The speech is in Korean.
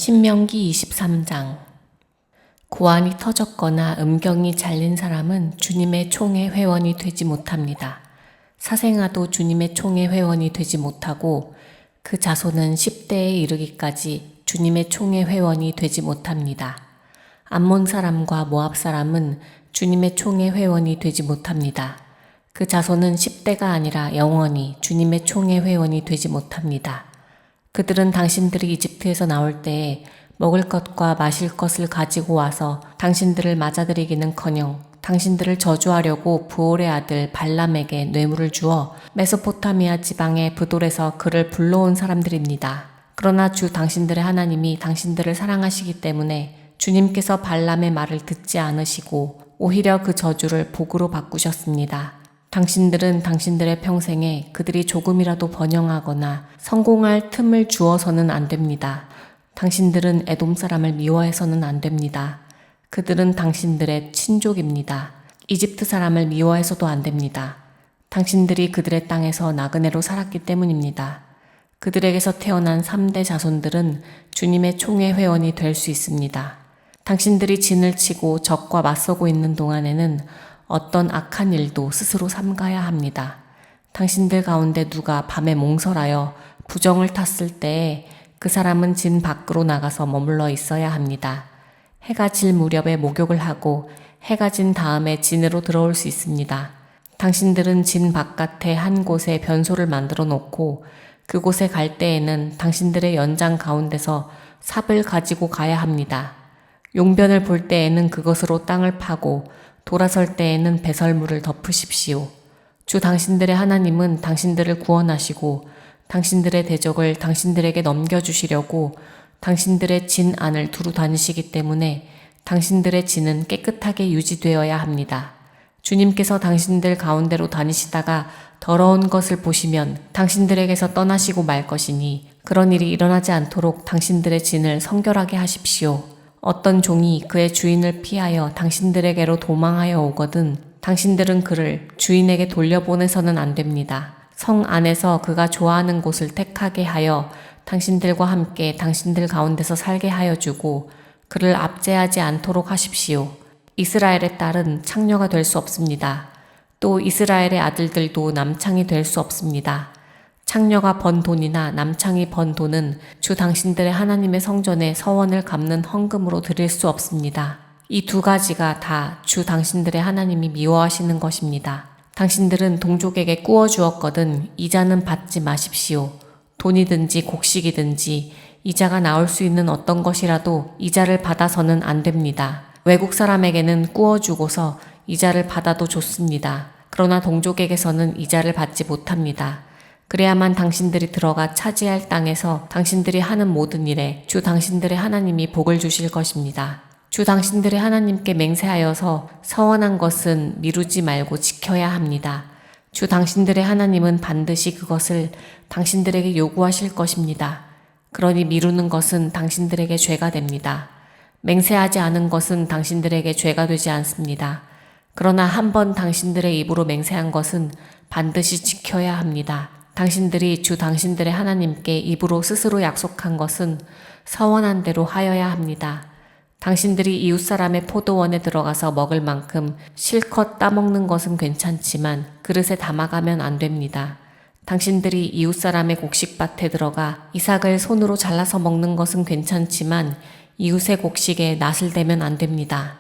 신명기 23장. 고환이 터졌거나 음경이 잘린 사람은 주님의 총회 회원이 되지 못합니다. 사생아도 주님의 총회 회원이 되지 못하고 그 자손은 10대에 이르기까지 주님의 총회 회원이 되지 못합니다. 암몬 사람과 모압 사람은 주님의 총회 회원이 되지 못합니다. 그 자손은 10대가 아니라 영원히 주님의 총회 회원이 되지 못합니다. 그들은 당신들이 이집트에서 나올 때에 먹을 것과 마실 것을 가지고 와서 당신들을 맞아들이기는커녕 당신들을 저주하려고 부올의 아들 발람에게 뇌물을 주어 메소포타미아 지방의 브돌에서 그를 불러온 사람들입니다. 그러나 주 당신들의 하나님이 당신들을 사랑하시기 때문에 주님께서 발람의 말을 듣지 않으시고 오히려 그 저주를 복으로 바꾸셨습니다. 당신들은 당신들의 평생에 그들이 조금이라도 번영하거나 성공할 틈을 주어서는 안 됩니다. 당신들은 에돔 사람을 미워해서는 안 됩니다. 그들은 당신들의 친족입니다. 이집트 사람을 미워해서도 안 됩니다. 당신들이 그들의 땅에서 나그네로 살았기 때문입니다. 그들에게서 태어난 3대 자손들은 주님의 총회 회원이 될 수 있습니다. 당신들이 진을 치고 적과 맞서고 있는 동안에는 어떤 악한 일도 스스로 삼가야 합니다. 당신들 가운데 누가 밤에 몽설하여 부정을 탔을 때에 그 사람은 진 밖으로 나가서 머물러 있어야 합니다. 해가 질 무렵에 목욕을 하고 해가 진 다음에 진으로 들어올 수 있습니다. 당신들은 진 바깥에 한 곳에 변소를 만들어 놓고 그곳에 갈 때에는 당신들의 연장 가운데서 삽을 가지고 가야 합니다. 용변을 볼 때에는 그것으로 땅을 파고 돌아설 때에는 배설물을 덮으십시오. 주 당신들의 하나님은 당신들을 구원하시고 당신들의 대적을 당신들에게 넘겨주시려고 당신들의 진 안을 두루 다니시기 때문에 당신들의 진은 깨끗하게 유지되어야 합니다. 주님께서 당신들 가운데로 다니시다가 더러운 것을 보시면 당신들에게서 떠나시고 말 것이니 그런 일이 일어나지 않도록 당신들의 진을 성결하게 하십시오. 어떤 종이 그의 주인을 피하여 당신들에게로 도망하여 오거든 당신들은 그를 주인에게 돌려보내서는 안 됩니다. 성 안에서 그가 좋아하는 곳을 택하게 하여 당신들과 함께 당신들 가운데서 살게 하여 주고 그를 압제하지 않도록 하십시오. 이스라엘의 딸은 창녀가 될 수 없습니다. 또 이스라엘의 아들들도 남창이 될 수 없습니다. 창녀가 번 돈이나 남창이 번 돈은 주 당신들의 하나님의 성전에 서원을 갚는 헌금으로 드릴 수 없습니다. 이 두 가지가 다 주 당신들의 하나님이 미워하시는 것입니다. 당신들은 동족에게 꾸어 주었거든 이자는 받지 마십시오. 돈이든지 곡식이든지 이자가 나올 수 있는 어떤 것이라도 이자를 받아서는 안 됩니다. 외국 사람에게는 꾸어 주고서 이자를 받아도 좋습니다. 그러나 동족에게서는 이자를 받지 못합니다. 그래야만 당신들이 들어가 차지할 땅에서 당신들이 하는 모든 일에 주 당신들의 하나님이 복을 주실 것입니다. 주 당신들의 하나님께 맹세하여서 서원한 것은 미루지 말고 지켜야 합니다. 주 당신들의 하나님은 반드시 그것을 당신들에게 요구하실 것입니다. 그러니 미루는 것은 당신들에게 죄가 됩니다. 맹세하지 않은 것은 당신들에게 죄가 되지 않습니다. 그러나 한번 당신들의 입으로 맹세한 것은 반드시 지켜야 합니다. 당신들이 주 당신들의 하나님께 입으로 스스로 약속한 것은 서원한 대로 하여야 합니다. 당신들이 이웃사람의 포도원에 들어가서 먹을 만큼 실컷 따먹는 것은 괜찮지만 그릇에 담아가면 안 됩니다. 당신들이 이웃사람의 곡식밭에 들어가 이삭을 손으로 잘라서 먹는 것은 괜찮지만 이웃의 곡식에 낫을 대면 안 됩니다.